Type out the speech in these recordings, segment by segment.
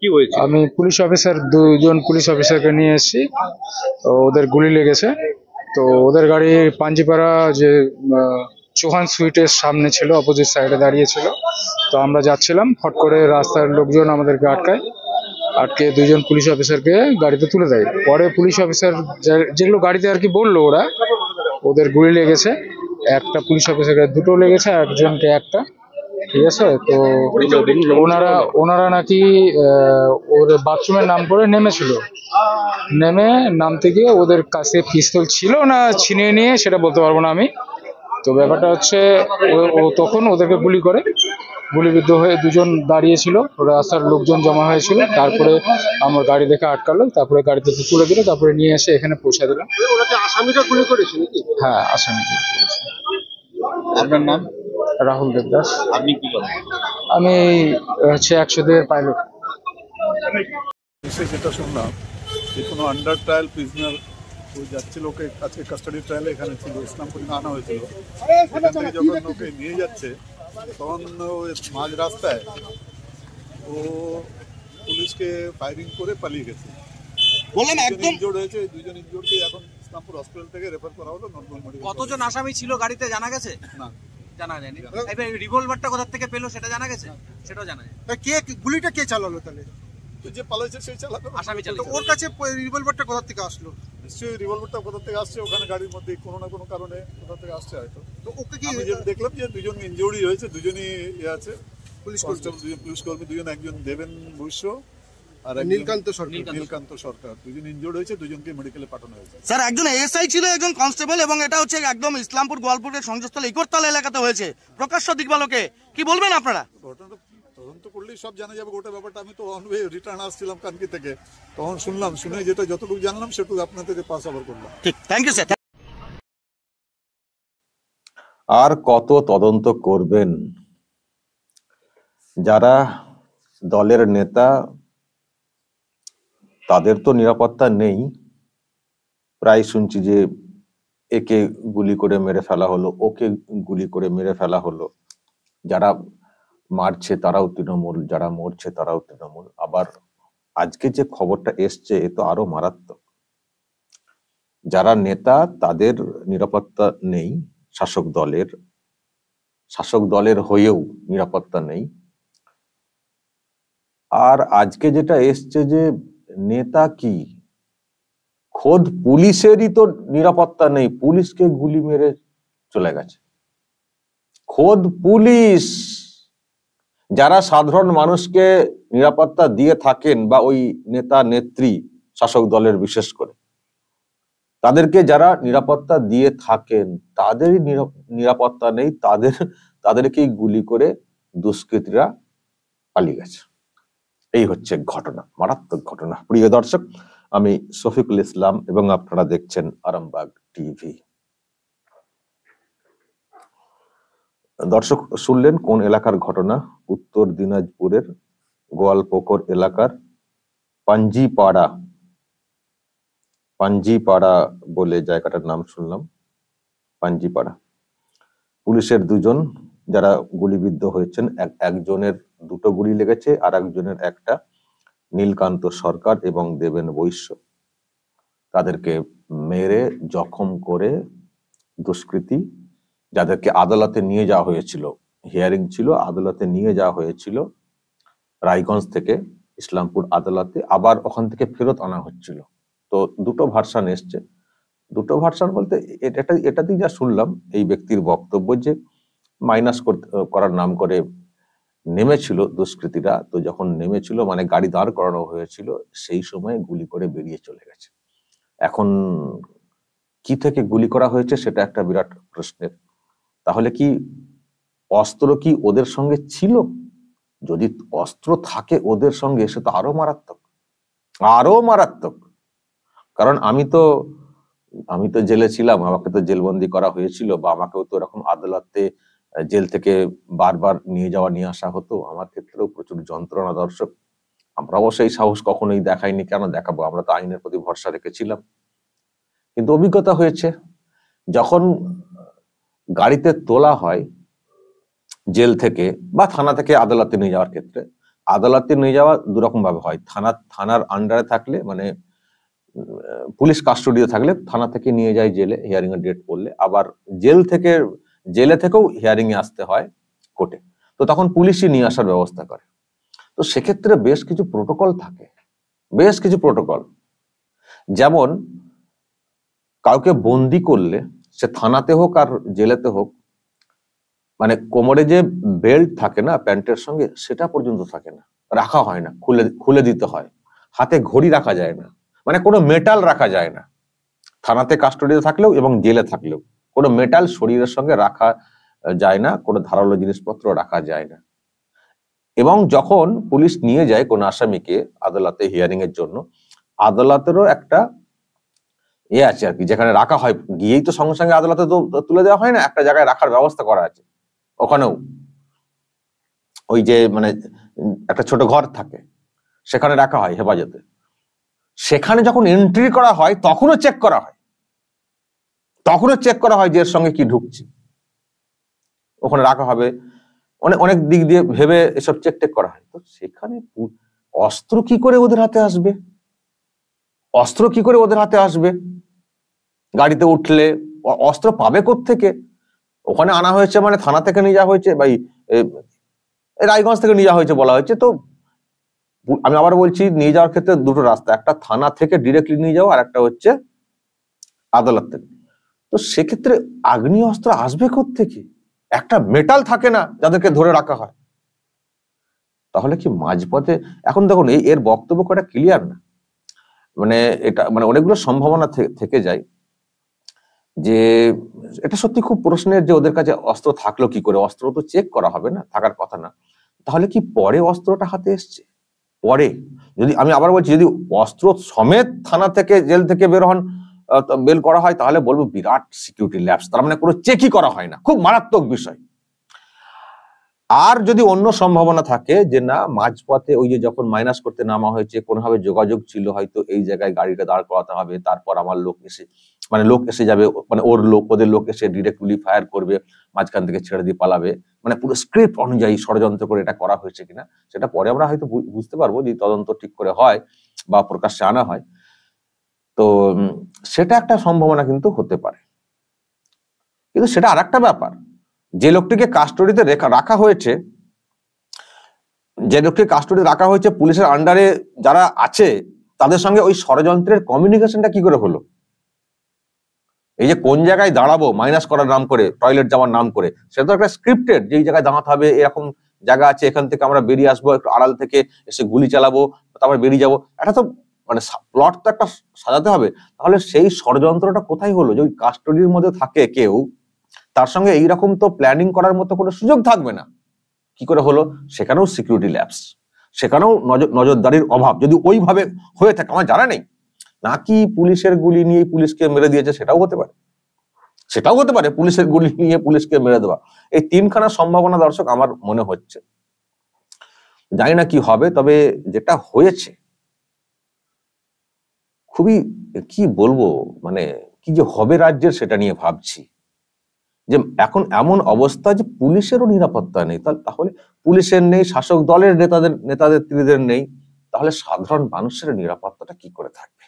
কি হয়েছে? আমি পুলিশ অফিসার, দুজন পুলিশ অফিসারকে নিয়ে এসেছি। তো ওদের গুলি লেগেছে। তো ওদের গাড়ি পাঞ্জিপাড়া যে চৌহান সুইটের সামনে ছিল, অপোজিট সাইডে দাঁড়িয়ে ছিল। তো আমরা যাচ্ছিলাম, হট করে রাস্তার লোকজন আমাদেরকে আটকে দুজন পুলিশ অফিসারকে গাড়িতে তুলে দেয়। পরে পুলিশ অফিসার যেগুলো গাড়িতে আর কি বললো, ওদের গুলি লেগেছে। একটা পুলিশ অফিসারকে দুটো লেগেছে, একজনকে একটা। ঠিক আছে। তো ওনারা নাকি ওর বাথরুমের নাম করে নেমেছিল। নামতে গিয়ে ওদের কাছে পিস্তল ছিল না ছিনিয়ে নিয়ে, সেটা বলতে পারবো না আমি। তো ব্যাপারটা হচ্ছে, ও তখন ওদেরকে গুলিবিদ্ধ হয়ে দুজন দাঁড়িয়েছিল, রাস্তার লোকজন জমা হয়েছিল। তারপরে আমার গাড়ি দেখে আটকালো, তারপরে গাড়ি থেকে তুলে দিল, তারপরে নিয়ে এসে এখানে পৌঁছে দিলাম। আসামিটা গুলি করেছে নাকি? হ্যাঁ, আসামি গুলি করেছে। আপনার নাম? রাহুল দেবদাস। আপনি কি করেন? আমি হচ্ছে 102 এর পাইলট। যেটা শুনলাম যে কোনো আন্ডার ট্রায়াল প্রিজনার ওই যাচ্ছিল, ওকে আজকে কাস্টাডি ট্রায়ালে এখানে ছিল, ইসলামপুর আনা হয়েছিল। এখান থেকে যখন ওকে নিয়ে যাচ্ছে তখন মাঝ রাস্তায় ও পুলিশকে ফায়ারিং করে পালিয়ে গেছে। ইনজোর্ড হয়েছে, দুজন ইনজোর্ডকে এখন ইসলামপুর হসপিটাল থেকে রেফার করা হলো নর্মাল মেডিকেল। কতজন আসামি ছিল গাড়িতে জানা গেছে? না, জানা যায়নি। এবার রিভলভারটা কোথা থেকে পেলো সেটা জানা গেছে? সেটাও জানা যায়। কে গুলিটা কে চালালো তাহলে? যে পালাইছে সেই চালাতো। আসামি চালাতো। ওর কাছে রিভলভারটা কোথা থেকে আসলো? নিশ্চয়ই রিভলভারটা কোথা থেকে আসছে, ওখানে গাড়ির মধ্যে কোনো না কোনো কারণে কোথা থেকে আসছে হয়তো। তো ওকে কি আমি যেটা দেখলাম যে দুজন ইনজুরি হয়েছে, দুজনই আছে পুলিশ কনস্টেবল, দুজন পুলিশ কর্মী, দুজন, একজন দেবেন বৈশ্য আর নীলকান্ত সরকার, দুজন ইনজুর্ড হয়েছে, দুজনকে মেডিকেলে পাঠানো হয়েছে। স্যার, একজন এএসআই ছিল, একজন কনস্টেবল, এবং এটা হচ্ছে একদম ইসলামপুর গোয়ালপুরের সংযোগস্থল ইকরতলা এলাকাতে হয়েছে। প্রকাশ্য দিকবালকে কি বলবেন আপনারা? ঘটনাটা তদন্ত করলেই সব জানা যাবে গোটা ব্যাপারটা। আমি তো অন ওয়ে রিটার্ন আসছিলাম কানকি থেকে, তখন শুনলাম, শুনে যেটা যতটুকু জানলাম সেটুকু আপনাদের পাস আবার করলাম। ঠিক, থ্যাংক ইউ স্যার। আর কত তদন্ত করবেন? যারা দলের নেতা তাদের তো নিরাপত্তা নেই। প্রায় শুনছি যে একে গুলি করে মেরে ফেলা হলো, ওকে গুলি করে মেরে ফেলা হলো। যারা মারছে তারাও তৃণমূল, যারা মরছে তারাও তৃণমূল। আবার আজকে যে খবরটা এসছে এ তো আরো মারাত্মক। যারা নেতা তাদের নিরাপত্তা নেই, শাসক দলের হয়েও নিরাপত্তা নেই। আর আজকে যেটা এসছে যে নেতা কি, খোদ পুলিশেরই তো নিরাপত্তা নেই, পুলিশকে গুলি মেরে চলে গেছে। খোদ পুলিশ, যারা সাধারণ মানুষকে নিরাপত্তা দিয়ে থাকেন বা ওই নেতা নেত্রী শাসক দলের বিশেষ করে, তাদেরকে যারা নিরাপত্তা দিয়ে থাকেন তাদেরই নিরাপত্তা নেই, তাদেরকেই গুলি করে দুষ্কৃতীরা পালিয়ে গেছে। এই হচ্ছে ঘটনা, মারাত্মক ঘটনা। প্রিয় দর্শক, আমি শফিকুল ইসলাম এবং আপনারা দেখছেন আরামবাগ টিভি। দর্শক, শুনলেন কোন এলাকার ঘটনা? উত্তর দিনাজপুরের গোয়ালপুকুর এলাকার পাঞ্জিপাড়া বলে জায়গাটার নাম শুনলাম, পাঞ্জিপাড়া। পুলিশের দুজন যারা গুলিবিদ্ধ হয়েছেন, একজনের দুটো গুলি লেগেছে, আর একজনের একটা। নীলকান্ত সরকার এবং দেবেন বৈশ্য, তাদেরকে মেরে জখম করে দুষ্কৃতী, যাদেরকে আদালতে নিয়ে যাওয়া হয়েছিল, হিয়ারিং ছিল, আদালতে নিয়ে যাওয়া হয়েছিল রায়গঞ্জ থেকে ইসলামপুর আদালতে, আবার ওখান থেকে ফেরত আনা হচ্ছিল। তো দুটো ভার্সান এসছে। দুটো ভার্সান বলতে এটাতেই যা শুনলাম, এই ব্যক্তির বক্তব্য যে মাইনাস করার নাম করে নেমেছিল দুষ্কৃতীরা। তো যখন নেমেছিল, মানে গাড়ি দাঁড় করানো হয়েছিল, সেই সময় গুলি করে বেরিয়ে চলে গেছে। এখন কি থেকে গুলি করা হয়েছে সেটা একটা বিরাট প্রশ্নের। তাহলে কি অস্ত্র কি ওদের সঙ্গে ছিল? যদি অস্ত্র থাকে ওদের সঙ্গে, সে তো আরো মারাত্মক। কারণ আমি তো জেলে ছিলাম, আমাকে তো জেলবন্দি করা হয়েছিল, বা আমাকেও তো এরকম আদালতে জেল থেকে বারবার নিয়ে আসা হতো। আমার ক্ষেত্রেও প্রচুর যন্ত্রণা। দর্শক, আমরা অবশ্যই সাহস কখনোই দেখাইনি, কেন দেখাবো? আমরা তো আইনের প্রতি ভরসা রেখেছিলাম। কিন্তু অভিজ্ঞতা হয়েছে, যখন গাড়িতে তোলা হয় জেল থেকে বা থানা থেকে আদালতে নিয়ে যাওয়ার ক্ষেত্রে, আদালতে নিয়ে যাওয়া দুরকম ভাবে হয়। থানার আন্ডারে থাকলে মানে পুলিশ কাস্টোডিতে থাকলে থানা থেকে নিয়ে যায় জেলে হিয়ারিং এর ডেট পড়লে, আবার জেলে থেকেও হিয়ারিং এ আসতে হয় কোর্টে, তো তখন পুলিশই নিয়ে আসার ব্যবস্থা করে। তো সেক্ষেত্রে বেশ কিছু প্রোটোকল থাকে, বেশ কিছু প্রোটোকল। যেমন কাউকে বন্দি করলে সে থানাতে হোক আর জেলেতে হোক, মানে কোমরে যে বেল্ট থাকে না প্যান্টের সঙ্গে, সেটা পর্যন্ত থাকে না, রাখা হয় না, খুলে দিতে হয়। হাতে ঘড়ি রাখা যায় না, মানে কোনো মেটাল রাখা যায় না। থানাতে কাস্টোডিতে থাকলেও এবং জেলে থাকলেও কোনো মেটাল শরীরের সঙ্গে রাখা যায় না, কোনো ধারালো জিনিসপত্র রাখা যায় না। এবং যখন পুলিশ নিয়ে যায় কোন আসামিকে আদালতে হিয়ারিং এর জন্য, আদালতেরও একটা আছে আর কি, যেখানে রাখা হয়, গিয়েই তো সঙ্গে সঙ্গে আদালতে তো তুলে দেওয়া হয় না, একটা জায়গায় রাখার ব্যবস্থা করা আছে। ওখানেও ওই যে মানে একটা ছোট ঘর থাকে, সেখানে রাখা হয় হেফাজতে। সেখানে যখন এন্ট্রি করা হয় তখনও চেক করা হয় যে এর সঙ্গে কি ঢুকছে। ওখানে রাখা হবে, অনেক দিক দিয়ে ভেবে এসব চেক টেক করা হয়। তো সেখানে অস্ত্র কি করে ওদের হাতে আসবে? গাড়িতে উঠলে অস্ত্র পাবে কোত্থেকে? ওখানে আনা হয়েছে মানে থানা থেকে নিয়ে যাওয়া হয়েছে, বা রায়গঞ্জ থেকে নিয়ে যাওয়া হয়েছে বলা হয়েছে। তো আমি আবার বলছি, নিয়ে যাওয়ার ক্ষেত্রে দুটো রাস্তা, একটা থানা থেকে ডিরেক্টলি নিয়ে যাওয়া, আর একটা হচ্ছে আদালত থেকে। তো সেক্ষেত্রে আগ্নেয় অস্ত্র আসবে কোত্থেকে? একটা মেটাল থাকে না যাদেরকে ধরে রাখা হয়। তাহলে কি মাঝপথে, এখন দেখুন এর বক্তব্য কটা ক্লিয়ার না, মানে এটা মানে অনেকগুলো সম্ভাবনা থেকে যায় যে এটা সত্যি খুব প্রশ্নের, যে ওদের কাছে অস্ত্র থাকলো কি করে? অস্ত্র তো চেক করা হবে না, থাকার কথা না। তাহলে কি পরে অস্ত্রটা হাতে এসছে? পরে যদি, আমি আবার বলছি, যদি অস্ত্র সমেত থানা থেকে জেল থেকে বের করা হয়, তাহলে বলবো বিরাট সিকিউরিটি ল্যাপস, তার মানে কোনো চেকই করা হয় না, খুব মারাত্মক বিষয়। আর যদি অন্য সম্ভাবনা থাকে যে না, মাঝপথে ওই যে যখন মাইনাস করতে নামা হয়েছে কোনোভাবে যোগাযোগ ছিল, হয়তো এই জায়গায় গাড়িটা দাঁড় করাতে হবে, তারপর আমার লোক এসে যাবে, মানে ওদের লোক এসে ডিরেক্ট গুলি ফায়ার করবে, মাঝখান থেকে ছেড়ে দিয়ে পালাবে, মানে পুরো স্ক্রিপ্ট অনুযায়ী ষড়যন্ত্র করে এটা করা হয়েছে কিনা, সেটা পরে আমরা হয়তো বুঝতে পারবো, যদি তদন্ত ঠিক করে হয় বা প্রকাশ্যে আনা হয়। তো সেটা একটা সম্ভাবনা কিন্তু হতে পারে। কিন্তু সেটা আর একটা ব্যাপার, যে লোকটিকে কাস্টোডিতে রাখা হয়েছে, পুলিশের আন্ডারে যারা আছে, তাদের সঙ্গে ওই ষড়যন্ত্রের কমিউনিকেশনটা কি করে হলো? এই যে কোন জায়গায় দাঁড়াবো মাইনাস করার নাম করে, টয়লেট যাওয়ার নাম করে, সেটা তো একটা স্ক্রিপ্টেড, যে এই জায়গায় দাঁড়াতে হবে, এরকম জায়গা আছে, এখান থেকে আমরা বেরিয়ে আসবো, একটু আড়াল থেকে এসে গুলি চালাবো, তারপর বেরিয়ে যাবো, এটা তো মানে প্লট তো একটা সাজাতে হবে। তাহলে সেই ষড়যন্ত্রটা কোথায় হলো? যে ওই কাস্টোডির মধ্যে থাকে কেউ, তার সঙ্গে এইরকম তো প্ল্যানিং করার মতো কোনো সুযোগ থাকবে না, কি করে হলো? সেখানেও সিকিউরিটি ল্যাপস, সেখানেও নজরদারির অভাব যদি ওইভাবে হয়ে থাকে, আমার জানা নেই। নাকি পুলিশের গুলি নিয়ে পুলিশকে মেরে দিয়েছে, সেটাও হতে পারে, পুলিশের গুলি নিয়ে পুলিশকে মেরে দেওয়া। এই তিনখানা সম্ভাবনা দর্শক আমার মনে হচ্ছে, জানি না কি হবে। তবে যেটা হয়েছে খুবই, কি বলবো, মানে কি যে হবে রাজ্যের, সেটা নিয়ে ভাবছি। যে এখন এমন অবস্থা যে পুলিশেরও নিরাপত্তা নেই, তাহলে পুলিশের নেই, শাসক দলের নেতাদের নেই, তাহলে সাধারণ মানুষের নিরাপত্তাটা কি করে থাকবে?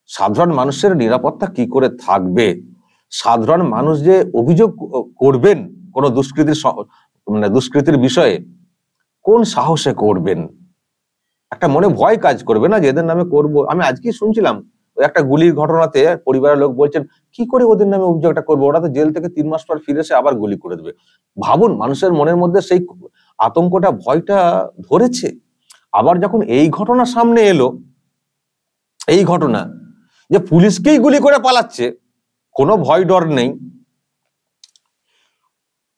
সাধারণ মানুষের নিরাপত্তা কি করে থাকবে? সাধারণ মানুষ যে অভিযোগ করবেন কোন দুষ্কৃতির বিষয়ে, কোন সাহসে করবেন? একটা মনে ভয় কাজ করবে না যে এদের নামে করব। আমি আজকেই শুনছিলাম একটা গুলির ঘটনাতে পরিবারের লোক বলছেন, কি করে ওদের নামে অভিযোগটা করবো? ওরা তো জেল থেকে 3 মাস পর ফিরে এসে আবার গুলি করে দেবে। ভাবুন, মানুষের মনের মধ্যে সেই আতঙ্কটা, ভয়টা ধরেছে। আবার যখন এই ঘটনা সামনে এলো, এই ঘটনা যে পুলিশকেই গুলি করে পালাচ্ছে, কোনো ভয় ডর নেই,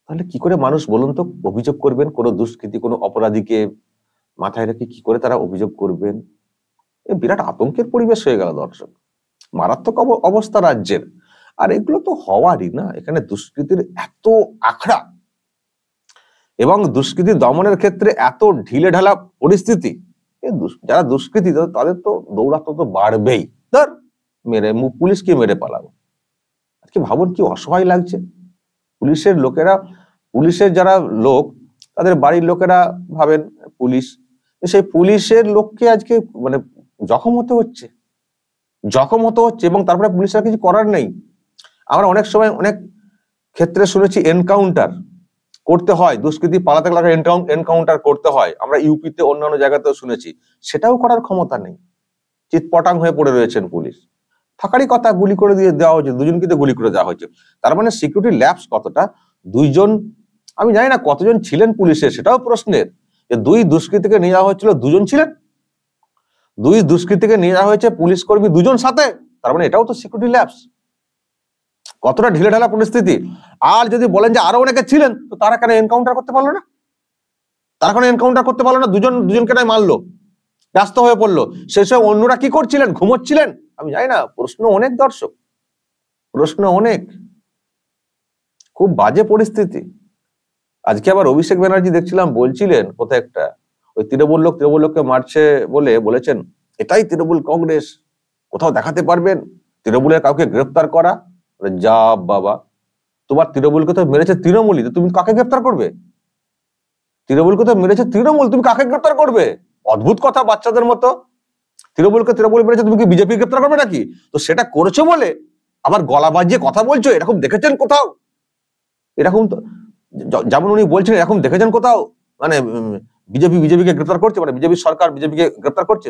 তাহলে কি করে মানুষ বলুন তো অভিযোগ করবেন? কোনো দুষ্কৃতী, কোনো অপরাধীকে মাথায় রেখে কি করে তারা অভিযোগ করবেন? বিরাট আতঙ্কের পরিবেশ হয়ে গেল দর্শক, মারাত্মক অবস্থা রাজ্যের। আর এগুলো তো হওয়ারই না, এখানে দুষ্কৃতির এত আখড়া এবং দুষ্কৃতি দমনের ক্ষেত্রে এত ঢিলে ঢালা পরিস্থিতি, যারা দুষ্কৃতী তাদের তো দৌড়াতে তো বাড়বেই, ধর মেরে পুলিশকে মেরে পালাবো। আজকে ভাবুন কি অসহায় লাগছে পুলিশের লোকেরা, পুলিশের যারা লোক, তাদের বাড়ির লোকেরা ভাবেন পুলিশ, সেই পুলিশের লোককে আজকে মানে জখম হতে হচ্ছে এবং তারপরে পুলিশের কিছু করার নেই। আমরা অনেক সময় অনেক ক্ষেত্রে শুনেছি এনকাউন্টার করতে হয়, দুষ্কৃতী পালাতে গেলে এনকাউন্টার করতে হয়, আমরা ইউপিতে অন্যান্য জায়গাতেও শুনেছি, সেটাও করার ক্ষমতা নেই। চিৎপটাং হয়ে পড়ে রয়েছেন পুলিশ। থাকারই কথা, গুলি করে দিয়ে দেওয়া হয়েছে, দুজনকে তো গুলি করে দেওয়া হয়েছে। তার মানে সিকিউরিটি ল্যাপস কতটা, দুইজন, আমি জানি না কতজন ছিলেন পুলিশে, সেটাও প্রশ্নের। যে দুই দুষ্কৃতীকে নিয়ে যাওয়া হয়েছিল, দুজন ছিলেন, দুই দুষ্কৃতীকে নিয়ে যাওয়া হয়েছে পুলিশ কর্মী দুজন সাথে, তার মানে এটাও তো সিকিউরিটি ল্যাপস। কতটা ঢিলেঢালা পরিস্থিতি। আর যদি বলেন যে আরো অনেকে ছিলেন, তো তারা কেন এনকাউন্টার করতে পারলো না? দুজনকে নয় মারলো, ব্যস্ত হয়ে পড়লো, সেসব অন্যরা কি করছিলেন? ঘুমোচ্ছিলেন? আমি জানি না। প্রশ্ন অনেক দর্শক, প্রশ্ন অনেক, খুব বাজে পরিস্থিতি। আজকে আবার অভিষেক ব্যানার্জি দেখছিলাম বলছিলেন কোথায় একটা, ওই তৃণমূল লোককে মারছে বলে বলেছেন এটাই তৃণমূল কংগ্রেস, কোথাও দেখাতে পারবেন তৃণমূলের কাউকে গ্রেফতার করা? যা বাবা, তোমার তৃণমূলকে তো মেরেছে তৃণমূলই, তো তুমি কাকে গ্রেফতার করবে? তৃণমূলকে তো মেরেছে তৃণমূল, তুমি কাকে গ্রেফতার করবে? অদ্ভুত কথা, বাচ্চাদের মতো। তৃণমূলকে তৃণমূল মেরেছে, তুমি কি বিজেপি গ্রেফতার করবে নাকি? তো সেটা করেছো বলে আবার গলা বাজিয়ে কথা বলছো, এরকম দেখেছেন কোথাও? এরকম তো যেমন উনি বলছেন, এরকম দেখেছেন কোথাও? মানে বিজেপিকে গ্রেফতার করছে, মানে বিজেপি সরকার বিজেপিকে গ্রেফতার করছে,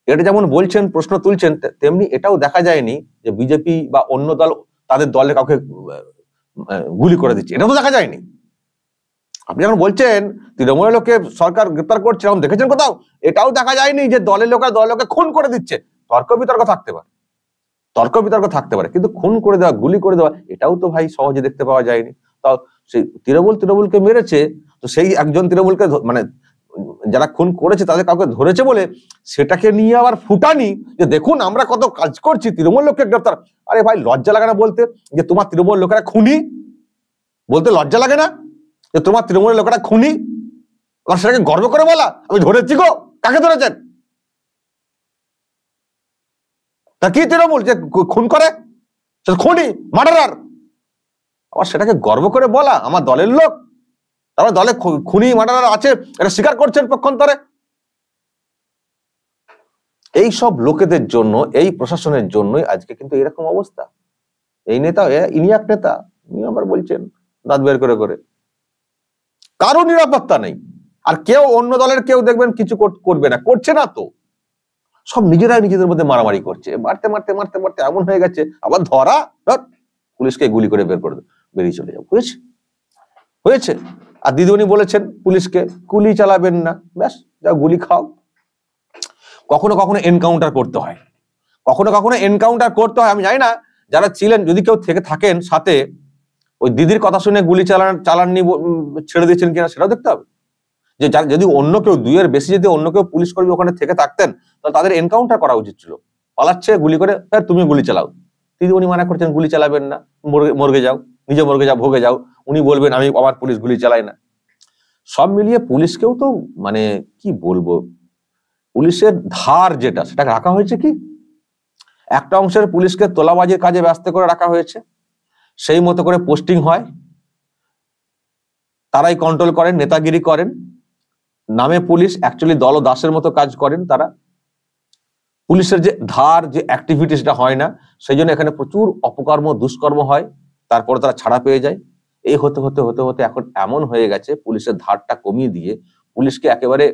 এটা যেমন বলছেন, প্রশ্ন তুলছেন, তেমনি এটাও দেখা যায়নি যে বিজেপি বা অন্য দল তাদের দলে কাউকে গুলি করে দিচ্ছে, এটা তো দেখা যায়নি। আপনি যখন বলছেন তৃণমূলের লোককে সরকার গ্রেফতার করছে, এরকম দেখেছেন কোথাও? এটাও দেখা যায়নি যে দলের লোকে খুন করে দিচ্ছে। তর্ক বিতর্ক থাকতে পারে, কিন্তু খুন করে দেওয়া, গুলি করে দেওয়া, এটাও তো ভাই সহজে দেখতে পাওয়া যায়নি। তাও সেই তৃণমূলকে মেরেছে, তো সেই একজন তৃণমূলকে মানে যারা খুন করেছে তাদের কাউকে ধরেছে বলে সেটাকে নিয়ে আবার ফুটানি, যে দেখুন আমরা কত কাজ করছি, তৃণমূল লোককে গ্রেফতার। আরে ভাই, লজ্জা লাগে না বলতে যে তোমার তৃণমূল লোকেরা খুনি? বলতে লজ্জা লাগে না যে তোমার তৃণমূলের লোকেরা খুনি? আর সেটাকে গর্ব করে বলা, আমি ধরেছি গো। কাকে ধরেছেন? তা কি তৃণমূল যে খুন করে? খুনি, মার্ডারার। আবার সেটাকে গর্ব করে বলা, আমার দলের লোক, তারপর দলে খুনি মার্ডারার আছে, এটা স্বীকার করছেন পক্ষান্তরে। এই সব লোকেদের জন্য, এই প্রশাসনের জন্যই আজকে কিন্তু এরকম অবস্থা। এই নেতা, ইনি এক নেতা, ইনি আবার বলছেন দাঁত বের করে করে, কারো নিরাপত্তা নেই। আর কেউ অন্য দলের কেউ দেখবেন কিছু করবে না, করছে না তো, সব নিজেরাই নিজেদের মধ্যে মারামারি করছে, মারতে মারতে মারতে মারতে এমন হয়ে গেছে, আবার ধরা, পুলিশকে গুলি করে বেরিয়ে চলে যাও। হয়েছে। আর দিদিমণি বলেছেন পুলিশকে গুলি চালাবেন না, ব্যাস, যাও গুলি খাও। কখনো কখনো এনকাউন্টার করতে হয়, আমি জানি না যারা ছিলেন, যদি কেউ থাকেন সাথে, ওই দিদির কথা শুনে গুলি চালাননি ছেড়ে দিয়েছেন কিনা সেটাও দেখতে হবে। যে যদি অন্য কেউ, দুইয়ের বেশি যদি অন্য কেউ পুলিশ কর্মী ওখানে থেকে থাকতেন, তাহলে তাদের এনকাউন্টার করা উচিত ছিল। পালাচ্ছে গুলি করে, তুমি গুলি চালাও। দিদিমণি মানা করছেন গুলি চালাবেন না, মর্গে যাও, নিজে মর্গে যাও, ভোগে যাও। উনি বলবেন আমি আমার পুলিশ গুলি চালাই না। সব মিলিয়ে পুলিশকেও তো মানে কি বলবো, পুলিশের ধার যেটা, সেটা রাখা হয়েছে কি, একটা অংশের পুলিশকে তোলাবাজির কাজে ব্যস্ত করে রাখা হয়েছে, সেই মতো করে পোস্টিং হয়, তারাই কন্ট্রোল করেন, নেতাগিরি করেন, নামে পুলিশ, অ্যাকচুয়ালি দল দাসের মতো কাজ করেন তারা। পুলিশের যে ধার, যে অ্যাক্টিভিটি, সেটা হয় না। সেই জন্য এখানে প্রচুর অপকর্ম, দুষ্কর্ম হয়, তারপরে তারা ছাড়া পেয়ে যায়। এই হতে হতে হতে হতে এখন এমন হয়ে গেছে, পুলিশের ধারটা কমিয়ে দিয়ে পুলিশকে একেবারে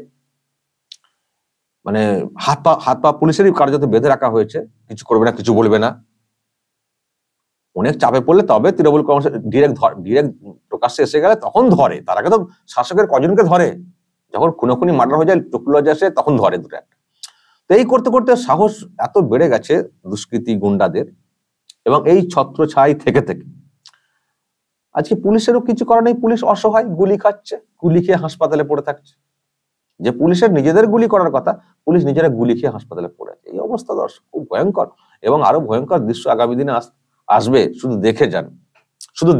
মানে হাত পা পুলিশেরই কার্যত বেঁধে রাখা হয়েছে, কিছু করবে না, কিছু বলবে না। অনেক চাপে পড়লে তবে তৃণমূল কংগ্রেস ডিরেক্ট প্রকাশ্যে এসে গেলে তখন ধরে। তার আগে তো শাসকের কজনকে ধরে, যখন খুনোখুনি মার্ডার হয়ে যায়, চক্ষু লজ্জা আসে, তখন ধরে দুটো একটা। তো এই করতে করতে সাহস এত বেড়ে গেছে দুষ্কৃতী গুন্ডাদের, এবং এই ছত্রছাই থেকে আজকে পুলিশেরও কিছু করার নেই। পুলিশ অসহায়, গুলি খাচ্ছে, গুলি খেয়ে হাসপাতালে পড়ে থাকছে। যে পুলিশের নিজেদের গুলি করার কথা, পুলিশ নিজেরা গুলি খেয়ে হাসপাতালে পড়ে আছে। এই অবস্থা দর্শক খুব ভয়ঙ্কর, এবং আরো ভয়ঙ্কর দৃশ্য আগামী দিনে আসবে। শুধু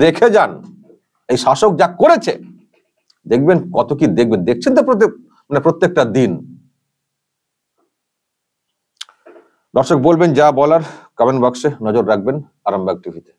দেখে যান এই শাসক যা করেছে, দেখবেন কত কি দেখবেন। দেখছেন তো প্রত্যেকটা দিন। দর্শক বলবেন যা বলার, কমেন্ট বক্সে নজর রাখবেন আরামবাগ টিভিতে।